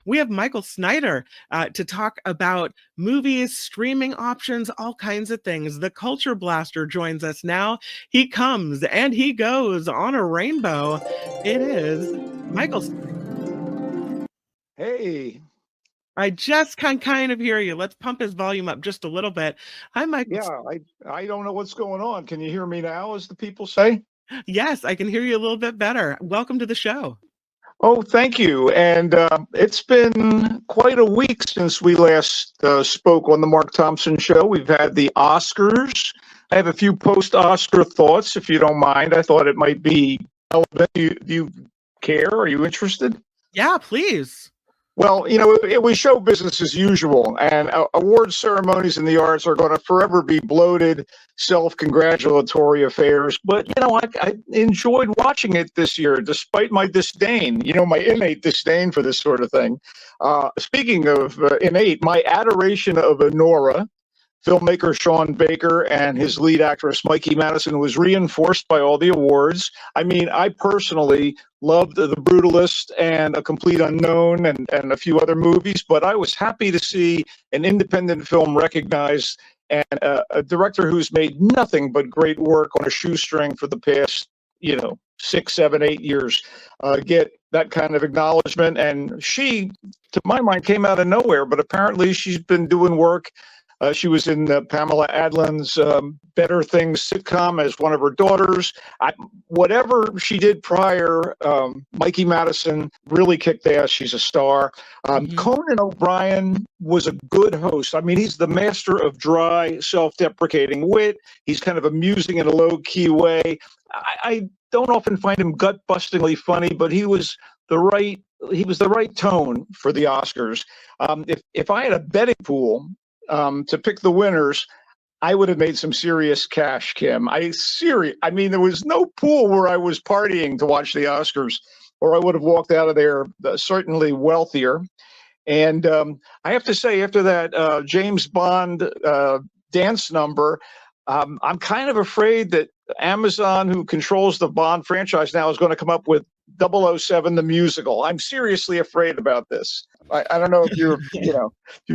We have Michael Snyder to talk about movies, streaming options, all kinds of things. The Culture Blaster joins us now. He comes and he goes on a rainbow. It is Michael. Hey. I just can kind of hear you. Let's pump his volume up just a little bit. Hi, Michael. Yeah, I don't know what's going on. Can you hear me now, as the people say? Yes, I can hear you a little bit better. Welcome to the show. Oh, thank you. And it's been quite a week since we last spoke on the Mark Thompson show. We've had the Oscars. I have a few post-Oscar thoughts, if you don't mind. I thought it might be relevant. Do you care? Are you interested? Yeah, please. Well, it was show business as usual, and award ceremonies in the arts are going to forever be bloated, self-congratulatory affairs. But, I enjoyed watching it this year, despite my disdain, my innate disdain for this sort of thing. Speaking of innate, my adoration of Honora, filmmaker Sean Baker, and his lead actress Mikey Madison was reinforced by all the awards. I mean, I personally loved The Brutalist and A Complete Unknown and a few other movies, but I was happy to see an independent film recognized and a director who's made nothing but great work on a shoestring for the past, 6, 7, 8 years, get that kind of acknowledgement. And she, to my mind, came out of nowhere, but apparently she's been doing work. She was in Pamela Adlin's Better Things sitcom as one of her daughters. Whatever she did prior, Mikey Madison really kicked ass. She's a star. Conan O'Brien was a good host. I mean, he's the master of dry, self-deprecating wit. He's kind of amusing in a low-key way. I don't often find him gut-bustingly funny, but he was the right tone for the Oscars. If I had a betting pool to pick the winners, I would have made some serious cash, Kim. I mean, there was no pool where I was partying to watch the Oscars, or I would have walked out of there certainly wealthier. And I have to say, after that James Bond dance number, I'm kind of afraid that Amazon, who controls the Bond franchise now, is going to come up with 007 the musical. I'm seriously afraid about this. I don't know if you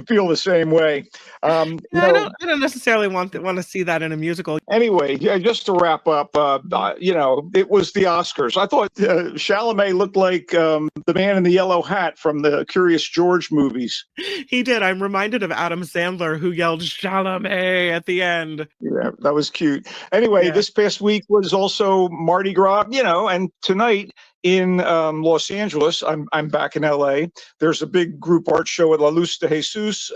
feel the same way. I don't necessarily want to see that in a musical. Anyway, yeah, just to wrap up, it was the Oscars. I thought Chalamet looked like the man in the yellow hat from the Curious George movies. He did. I'm reminded of Adam Sandler, who yelled Chalamet at the end. Yeah, that was cute. Anyway, This past week was also Mardi Gras, and tonight in Los Angeles, I'm back in LA. There's a big group art show at La Luz de Jesus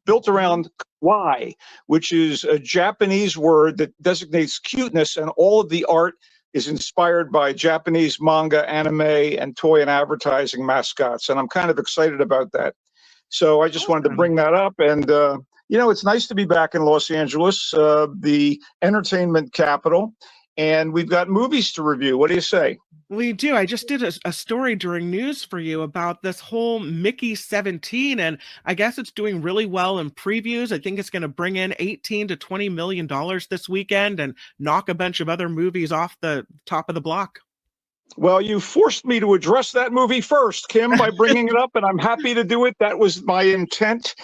built around kawaii, which is a Japanese word that designates cuteness, and all of the art is inspired by Japanese manga, anime, and toy and advertising mascots. And I'm kind of excited about that. So I just wanted to bring that up. And, it's nice to be back in Los Angeles, the entertainment capital. And we've got movies to review. What do you say? We do. I just did a story during news for you about this whole Mickey 17, and I guess it's doing really well in previews. I think it's going to bring in $18 to $20 million this weekend and knock a bunch of other movies off the top of the block. Well, you forced me to address that movie first, Kim, by bringing it up, and I'm happy to do it. That was my intent.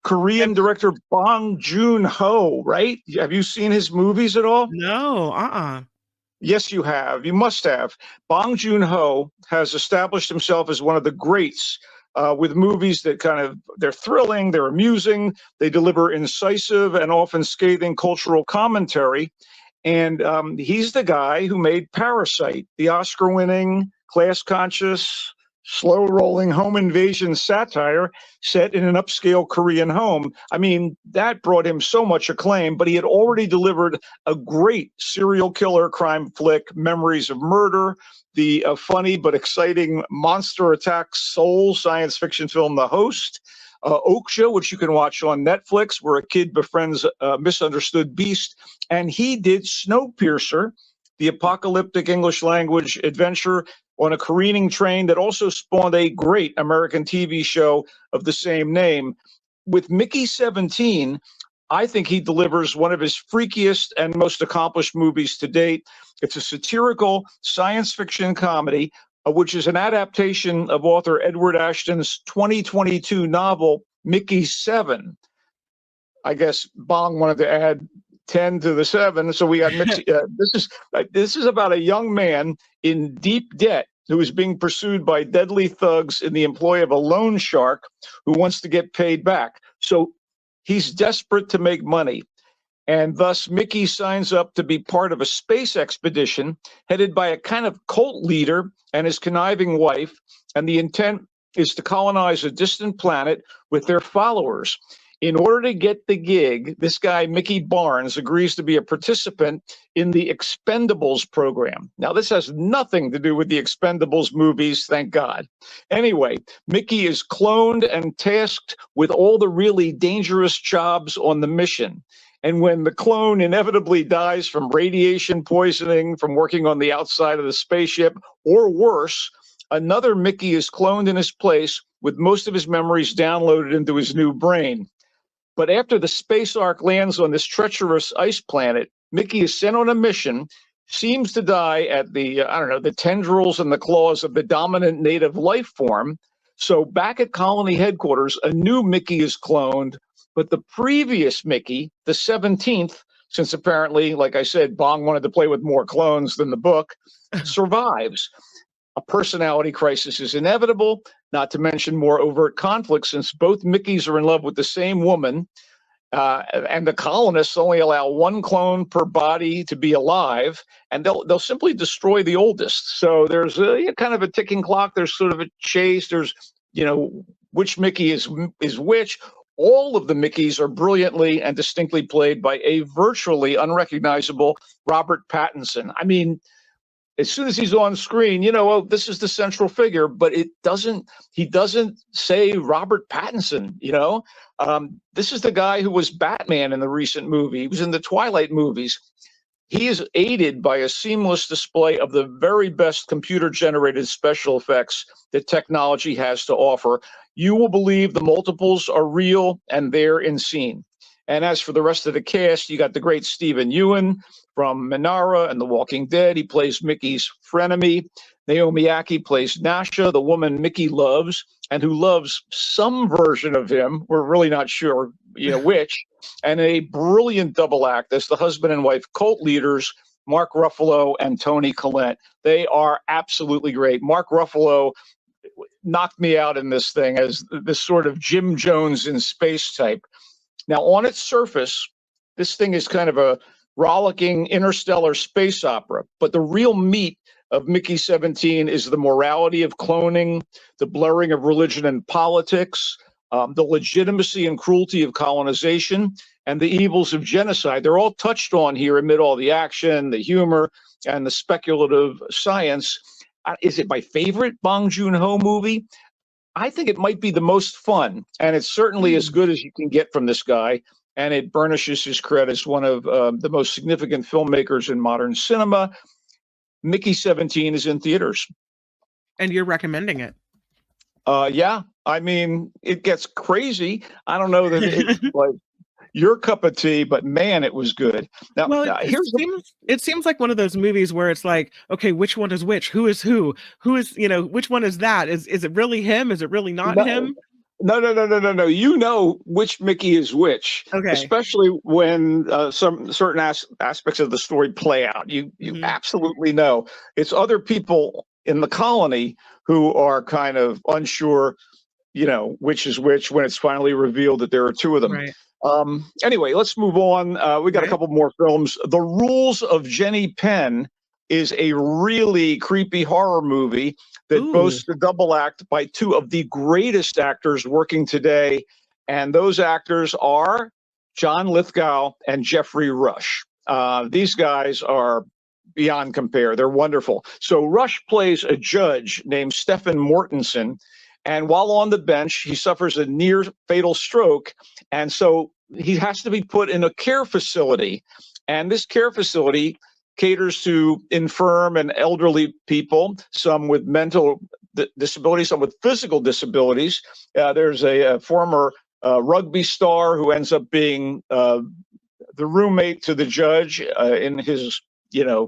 Korean director Bong Joon-ho, right? Have you seen his movies at all? No, Yes, you have. You must have. Bong Joon-ho has established himself as one of the greats with movies that they're thrilling, they're amusing, they deliver incisive and often scathing cultural commentary. And he's the guy who made Parasite, the Oscar-winning, class-conscious, slow-rolling home invasion satire set in an upscale Korean home. I mean, that brought him so much acclaim, but he had already delivered a great serial killer crime flick, Memories of Murder, the funny but exciting monster attack soul science fiction film, The Host, Okja, which you can watch on Netflix, where a kid befriends a misunderstood beast, and he did Snowpiercer, the apocalyptic English language adventure on a careening train that also spawned a great American TV show of the same name. With Mickey 17, I think he delivers one of his freakiest and most accomplished movies to date. It's a satirical science fiction comedy which is an adaptation of author Edward Ashton's 2022 novel, Mickey 7. I guess Bong wanted to add 10 to the 7, so we got Mickey. This is about a young man in deep debt who is being pursued by deadly thugs in the employ of a loan shark who wants to get paid back. So he's desperate to make money. And thus, Mickey signs up to be part of a space expedition headed by a kind of cult leader and his conniving wife. And the intent is to colonize a distant planet with their followers. In order to get the gig, this guy, Mickey Barnes, agrees to be a participant in the Expendables program. Now, this has nothing to do with the Expendables movies, thank God. Anyway, Mickey is cloned and tasked with all the really dangerous jobs on the mission. And when the clone inevitably dies from radiation poisoning, from working on the outside of the spaceship, or worse, another Mickey is cloned in his place with most of his memories downloaded into his new brain. But after the space ark lands on this treacherous ice planet, Mickey is sent on a mission, seems to die at the tendrils and the claws of the dominant native life form. So back at colony headquarters, a new Mickey is cloned, but the previous Mickey, the 17th, since apparently, like I said, Bong wanted to play with more clones than the book, survives. A personality crisis is inevitable, not to mention more overt conflict, since both Mickeys are in love with the same woman, and the colonists only allow one clone per body to be alive, and they'll simply destroy the oldest. So there's kind of a ticking clock. There's sort of a chase. There's, which Mickey is which. All of the Mickeys are brilliantly and distinctly played by a virtually unrecognizable Robert Pattinson. I mean, as soon as he's on screen, this is the central figure, but he doesn't say Robert Pattinson, this is the guy who was Batman in the recent movie. He was in the Twilight movies. He is aided by a seamless display of the very best computer-generated special effects that technology has to offer. You will believe the multiples are real and they're in scene. And as for the rest of the cast, you got the great Stephen Ewan from Minara and The Walking Dead. He plays Mickey's frenemy. Naomi Ackie plays Nasha, the woman Mickey loves, and who loves some version of him. We're really not sure, which. And a brilliant double act as the husband and wife cult leaders, Mark Ruffalo and Toni Collette. They are absolutely great. Mark Ruffalo knocked me out in this thing as this sort of Jim Jones in space type. Now, on its surface, this thing is kind of a rollicking interstellar space opera, but the real meat of Mickey 17 is the morality of cloning, the blurring of religion and politics, the legitimacy and cruelty of colonization, and the evils of genocide. They're all touched on here amid all the action, the humor, and the speculative science. Is it my favorite Bong Joon-ho movie? I think it might be the most fun, and it's certainly as good as you can get from this guy, and it burnishes his credit as one of the most significant filmmakers in modern cinema. Mickey 17 is in theaters. And you're recommending it? Yeah. I mean, it gets crazy. I don't know that it's like your cup of tea, but man, it was good. Now, well, it seems like one of those movies where it's like, okay, which one is which? Who is who? Who is, which one is that? Is it really him? Is it really not him? No. You know which Mickey is which, okay. Especially when some certain aspects of the story play out. You absolutely know. It's other people in the colony who are kind of unsure, which is which when it's finally revealed that there are two of them. Right. Anyway, let's move on. We got a couple more films. The Rules of Jenny Penn is a really creepy horror movie that boasts a double act by two of the greatest actors working today. And those actors are John Lithgow and Jeffrey Rush. These guys are beyond compare. They're wonderful. So Rush plays a judge named Stephen Mortensen. And while on the bench, he suffers a near fatal stroke. And so he has to be put in a care facility. And this care facility caters to infirm and elderly people, some with mental disabilities, some with physical disabilities. There's a former rugby star who ends up being the roommate to the judge in his,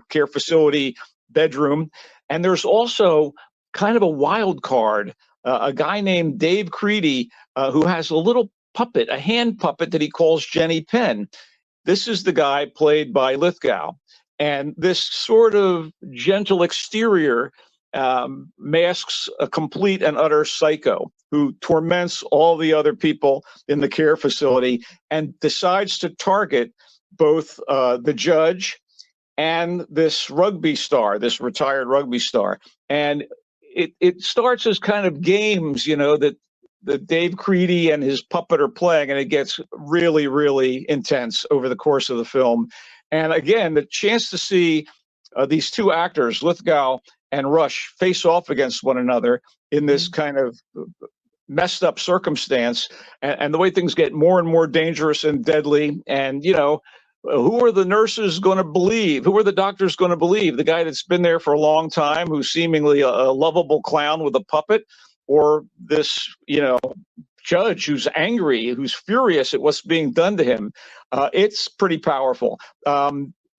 care facility bedroom. And there's also kind of a wild card, a guy named Dave Creedy, who has a little puppet, a hand puppet that he calls Jenny Penn. This is the guy played by Lithgow. And this sort of gentle exterior masks a complete and utter psycho who torments all the other people in the care facility and decides to target both the judge and this rugby star, this retired rugby star. And it starts as kind of games, that Dave Creedy and his puppet are playing, and it gets really, really intense over the course of the film. And again, the chance to see these two actors, Lithgow and Rush, face off against one another in this kind of messed up circumstance, and the way things get more and more dangerous and deadly. And, who are the nurses going to believe? Who are the doctors going to believe? The guy that's been there for a long time, who's seemingly a lovable clown with a puppet, or this, judge who's angry, who's furious at what's being done to him? It's pretty powerful.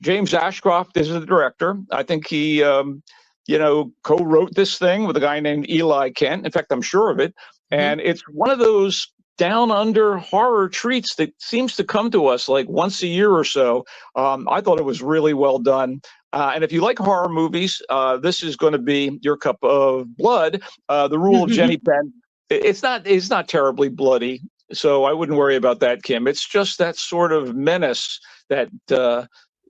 James Ashcroft is the director. I think he, co-wrote this thing with a guy named Eli Kent. In fact, I'm sure of it. And it's one of those down under horror treats that seems to come to us like once a year or so. I thought it was really well done. And if you like horror movies, this is going to be your cup of blood. The Rule of Jenny Penn, it's not terribly bloody, so I wouldn't worry about that, Kim. It's just that sort of menace, that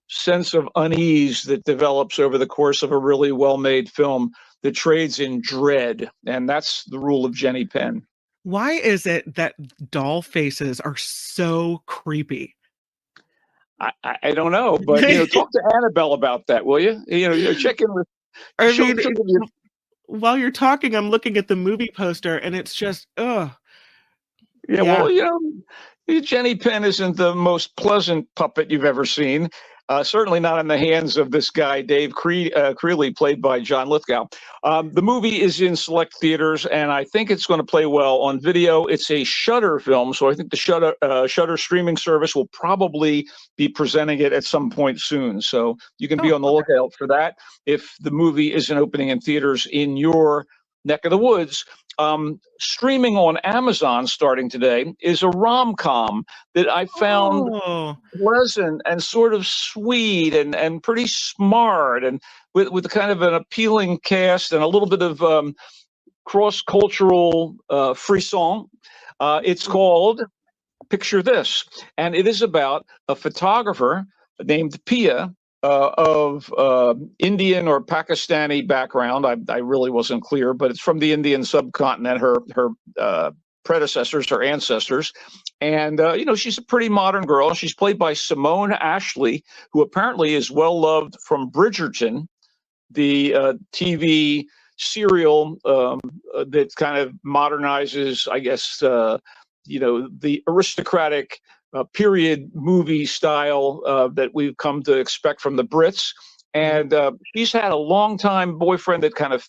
sense of unease that develops over the course of a really well-made film that trades in dread, and that's The Rule of Jenny Penn. Why is it that doll faces are so creepy? I don't know, but talk to Annabelle about that, will you? Check in with. While you're talking, I'm looking at the movie poster, and it's just, ugh. Yeah, well, Jenny Penn isn't the most pleasant puppet you've ever seen. Certainly not in the hands of this guy, Dave Creely, played by John Lithgow. The movie is in select theaters, and I think it's going to play well on video. It's a Shudder film, so I think the Shudder streaming service will probably be presenting it at some point soon. So you can be on the lookout for that if the movie isn't opening in theaters in your neck of the woods. Streaming on Amazon starting today is a rom-com that I found pleasant and sort of sweet and pretty smart, and with kind of an appealing cast and a little bit of cross-cultural frisson. It's called Picture This, and it is about a photographer named Pia, of Indian or Pakistani background. I really wasn't clear, but it's from the Indian subcontinent, her predecessors, her ancestors. And, she's a pretty modern girl. She's played by Simone Ashley, who apparently is well loved from Bridgerton, the TV serial that kind of modernizes, I guess, the aristocratic period movie style that we've come to expect from the Brits. And she's had a long-time boyfriend that kind of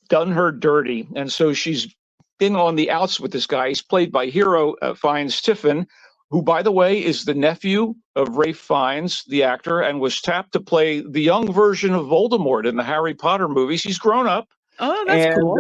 done her dirty. And so she's been on the outs with this guy. He's played by Hero Fiennes Tiffin, who, by the way, is the nephew of Ralph Fiennes, the actor, and was tapped to play the young version of Voldemort in the Harry Potter movies. He's grown up. Oh, that's cool.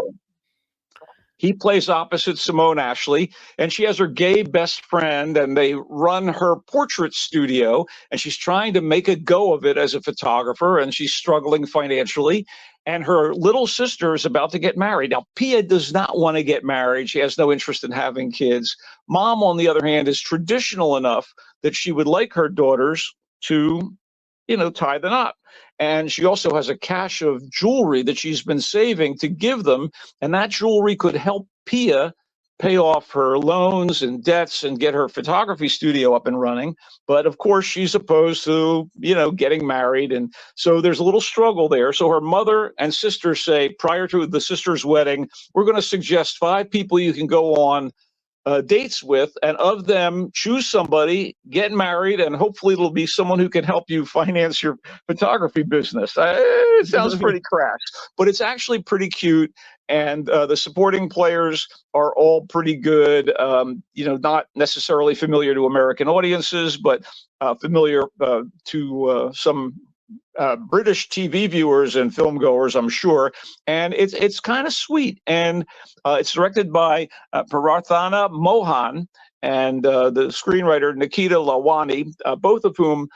He plays opposite Simone Ashley, and she has her gay best friend, and they run her portrait studio, and she's trying to make a go of it as a photographer, and she's struggling financially. And her little sister is about to get married. Now, Pia does not want to get married. She has no interest in having kids. Mom, on the other hand, is traditional enough that she would like her daughters to, tie the knot. And she also has a cache of jewelry that she's been saving to give them. And that jewelry could help Pia pay off her loans and debts and get her photography studio up and running. But of course, she's opposed to, getting married. And so there's a little struggle there. So her mother and sister say, prior to the sister's wedding, we're going to suggest 5 people you can go on dates with, and of them, choose somebody, get married, and hopefully it'll be someone who can help you finance your photography business. It sounds pretty crass, but it's actually pretty cute. And the supporting players are all pretty good. Not necessarily familiar to American audiences, but familiar to some British TV viewers and film goers, I'm sure, and it's kind of sweet. And it's directed by Prarthana Mohan and the screenwriter Nikita Lawani, both of whom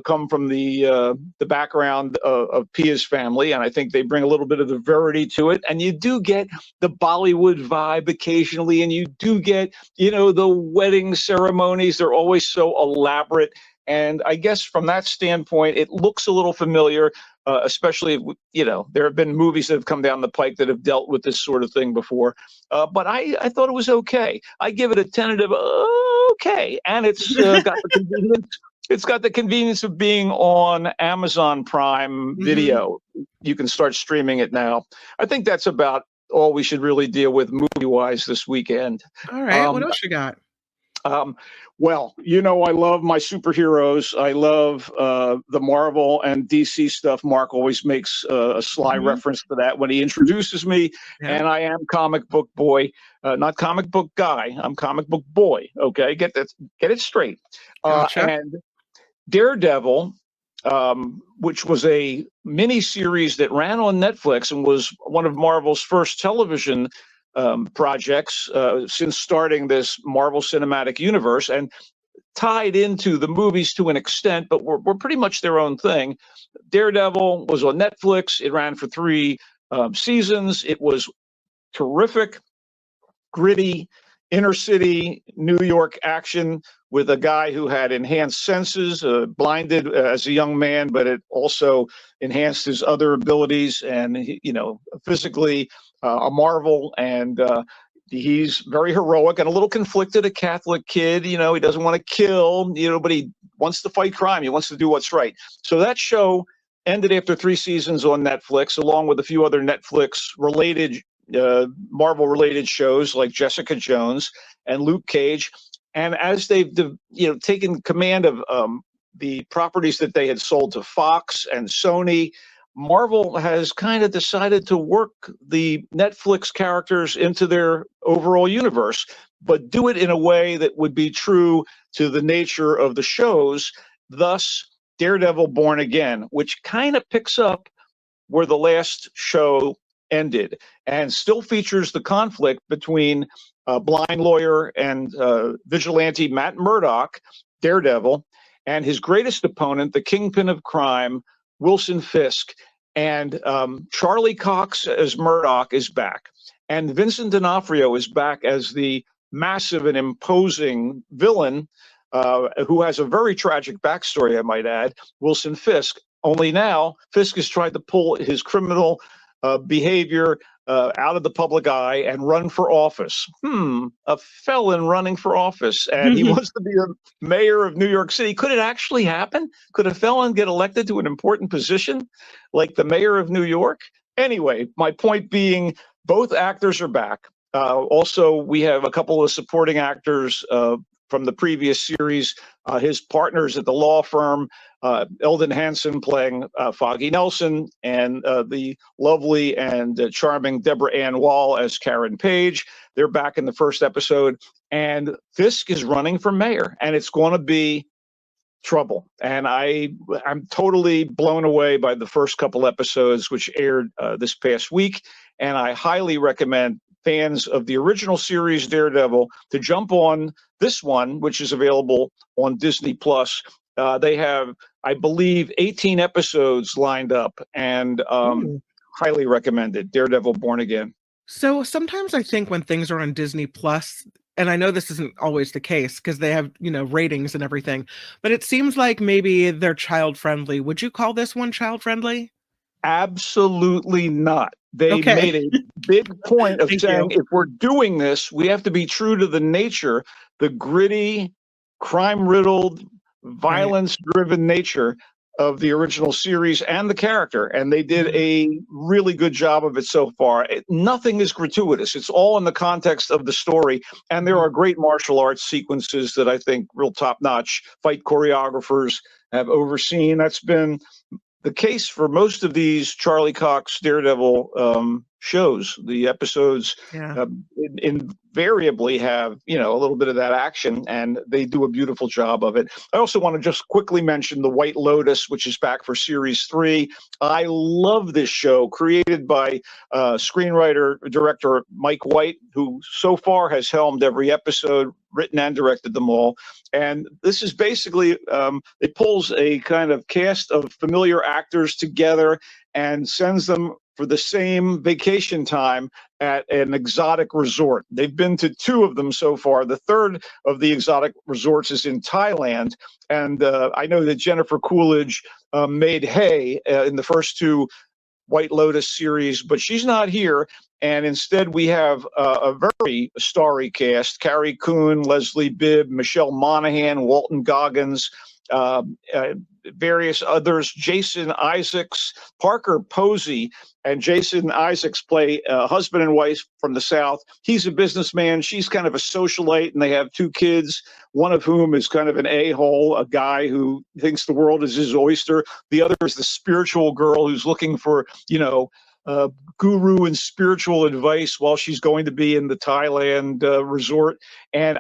come from the background of Pia's family, and I think they bring a little bit of the verity to it. And you do get the Bollywood vibe occasionally, and you do get, the wedding ceremonies. They're always so elaborate. And I guess from that standpoint, it looks a little familiar, especially, there have been movies that have come down the pike that have dealt with this sort of thing before. But I thought it was okay. I give it a tentative okay. And it's got the convenience. It's got the convenience of being on Amazon Prime Video. You can start streaming it now. I think that's about all we should really deal with movie-wise this weekend. All right. What else you got? Well, I love my superheroes. I love the Marvel and DC stuff. Mark always makes a sly reference to that when he introduces me. Yeah. And I am comic book boy, not comic book guy. I'm comic book boy. Okay, get it straight. Gotcha. And Daredevil, which was a mini series that ran on Netflix and was one of Marvel's first television projects since starting this Marvel Cinematic Universe, and tied into the movies to an extent, but were pretty much their own thing. Daredevil was on Netflix. It ran for 3 seasons. It was terrific, gritty, inner city New York action with a guy who had enhanced senses, blinded as a young man, but it also enhanced his other abilities, and physically a marvel. And he's very heroic and a little conflicted, a Catholic kid. He doesn't want to kill, but he wants to fight crime. He wants to do what's right. So that show ended after 3 seasons on Netflix, along with a few other Netflix-related, Marvel-related shows like Jessica Jones and Luke Cage. And as they've, taken command of the properties that they had sold to Fox and Sony, Marvel has kind of decided to work the Netflix characters into their overall universe, but do it in a way that would be true to the nature of the shows. Thus, Daredevil Born Again, which kind of picks up where the last show ended and still features the conflict between blind lawyer and vigilante Matt Murdock, Daredevil, and his greatest opponent, the kingpin of crime, Wilson Fisk. And Charlie Cox as Murdoch is back. And Vincent D'Onofrio is back as the massive and imposing villain who has a very tragic backstory, I might add, Wilson Fisk. Only now, Fisk has tried to pull his criminal behavior out of the public eye and run for office. A felon running for office. And he wants to be a mayor of New York City. Could it actually happen? Could a felon get elected to an important position like the mayor of New York? Anyway, my point being, both actors are back. Also, we have a couple of supporting actors from the previous series, his partners at the law firm, Eldon Hansen playing Foggy Nelson, and the lovely and charming Deborah Ann Wall as Karen Page. They're back in the first episode, and Fisk is running for mayor, and it's going to be trouble. And I'm totally blown away by the first couple episodes, which aired this past week, and I highly recommend fans of the original series Daredevil to jump on this one, which is available on Disney Plus. They have, I believe, 18 episodes lined up, and highly recommended. Daredevil Born Again. So sometimes I think when things are on Disney Plus, and I know this isn't always the case because they have, ratings and everything, but it seems like maybe they're child friendly. Would you call this one child friendly? Absolutely not. They made a big point of saying, if we're doing this, we have to be true to the nature, the gritty, crime-riddled, violence-driven nature of the original series and the character. And they did a really good job of it so far. Nothing is gratuitous. It's all in the context of the story. And there are great martial arts sequences that I think real top-notch fight choreographers have overseen. That's been the case for most of these Charlie Cox Daredevil shows. The episodes Yeah. invariably have, a little bit of that action, and they do a beautiful job of it. I also want to just quickly mention The White Lotus, which is back for series 3. I love this show, created by screenwriter director Mike White, who so far has helmed every episode, written and directed them all. And this is basically, it pulls a kind of cast of familiar actors together and sends them for the same vacation time at an exotic resort. They've been to 2 of them so far. The third of the exotic resorts is in Thailand. And I know that Jennifer Coolidge made hay in the first 2 White Lotus series, but she's not here. And instead, we have a very starry cast: Carrie Coon, Leslie Bibb, Michelle Monaghan, Walton Goggins, uh, uh, various others, Jason Isaacs, Parker Posey, and Jason Isaacs play husband and wife from the South. He's a businessman. She's kind of a socialite, and they have 2 kids, one of whom is kind of an a-hole, a guy who thinks the world is his oyster. The other is the spiritual girl who's looking for, guru and spiritual advice while she's going to be in the Thailand resort. And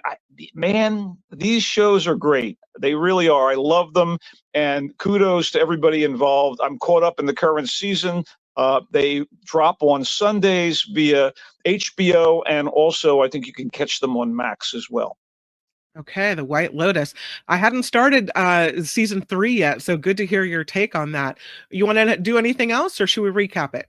man, these shows are great. They really are. I love them. And kudos to everybody involved. I'm caught up in the current season. They drop on Sundays via HBO, and also I think you can catch them on Max as well. Okay, The White Lotus. I hadn't started season 3 yet, so good to hear your take on that. You want to do anything else, or should we recap it?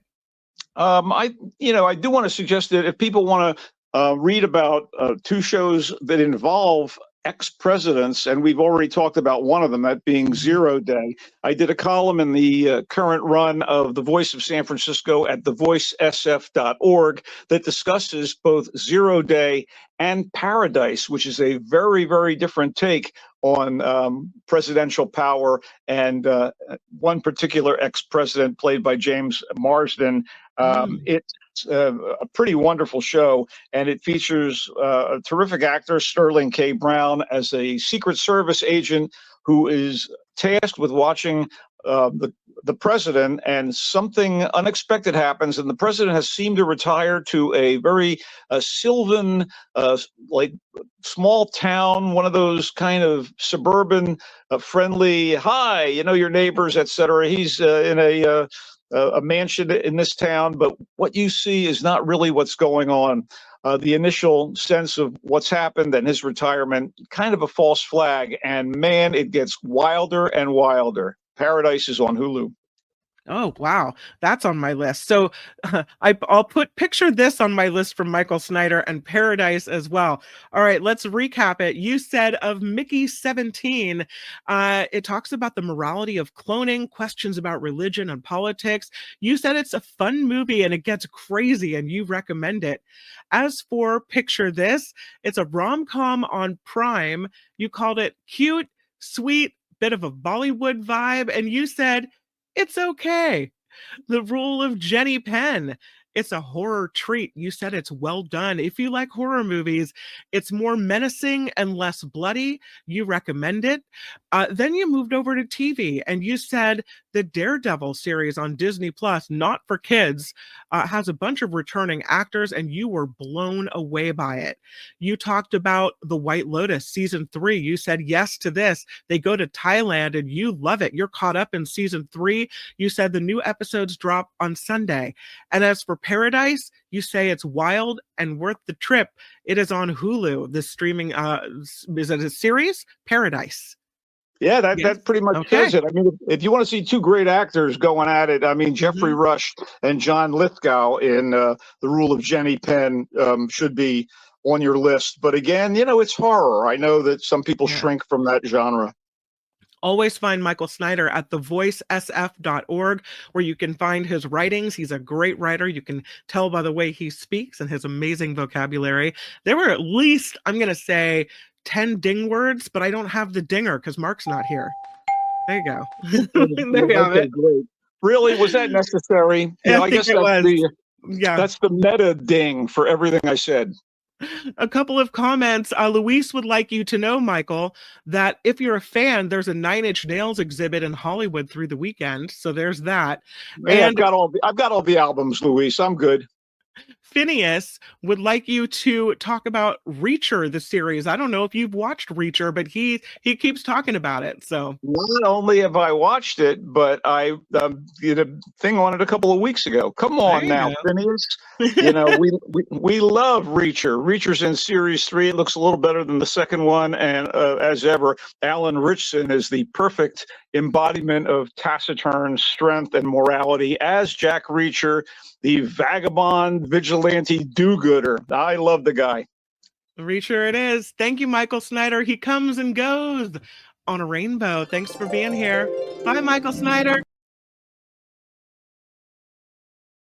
I do want to suggest that if people want to read about 2 shows that involve ex-presidents, and we've already talked about one of them, that being Zero Day. I did a column in the current run of The Voice of San Francisco at thevoicesf.org that discusses both Zero Day and Paradise, which is a very, very different take on presidential power. And one particular ex-president, played by James Marsden, it's a pretty wonderful show, and it features a terrific actor, Sterling K. Brown, as a Secret Service agent who is tasked with watching the president, and something unexpected happens, and the president has seemed to retire to a very sylvan, like small town, one of those kind of suburban, friendly, hi, your neighbors, etc. He's in a mansion in this town, but what you see is not really what's going on. The initial sense of what's happened and his retirement, kind of a false flag, and man, it gets wilder and wilder. Paradise is on Hulu. Oh, wow. That's on my list. So I'll picture this on my list from Michael Snyder and Paradise as well. All right, let's recap it. You said of Mickey 17, it talks about the morality of cloning, questions about religion and politics. You said it's a fun movie and it gets crazy and you recommend it. As for Picture This, it's a rom-com on Prime. You called it cute, sweet, bit of a Bollywood vibe, and you said it's okay. The Rule of Jenny Penn. It's a horror treat. You said it's well done. If you like horror movies, it's more menacing and less bloody. You recommend it. Then you moved over to TV and you said the Daredevil series on Disney Plus, not for kids, has a bunch of returning actors and you were blown away by it. You talked about The White Lotus season 3. You said yes to this. They go to Thailand and you love it. You're caught up in season 3. You said the new episodes drop on Sunday. And as for Paradise, you say it's wild and worth the trip. It is on Hulu. The streaming, is it a series? Paradise. Yeah, Yes. that pretty much Okay. says it. I mean, if you want to see 2 great actors going at it, I mean, Jeffrey Rush and John Lithgow in The Rule of Jenny Penn should be on your list. But again, it's horror. I know that some people Yeah. shrink from that genre. Always find Michael Snyder at thevoicesf.org, where you can find his writings. He's a great writer. You can tell by the way he speaks and his amazing vocabulary. There were at least, I'm going to say, 10 ding words, but I don't have the dinger because Mark's not here. There you go. There you have Okay, it. great. Really, was that necessary? I guess think it was. Yeah. that's the meta ding for everything I said. A couple of comments. Luis would like you to know, Michael, that if you're a fan, there's a 9 Inch Nails exhibit in Hollywood through the weekend. So there's that. Hey, And I've got all the albums, Luis. I'm good. Phineas would like you to talk about Reacher, the series. I don't know if you've watched Reacher, but he keeps talking about it. So Not only have I watched it, but I did a thing on it a couple of weeks ago. Come there on you now, go. Phineas. We love Reacher. Reacher's in series 3. It looks a little better than the second one, and as ever, Alan Ritchson is the perfect embodiment of taciturn strength and morality as Jack Reacher, the vagabond vigilante do-gooder. I love the guy. Reacher it is. Thank you, Michael Snyder. He comes and goes on a rainbow. Thanks for being here. Bye, Michael Snyder.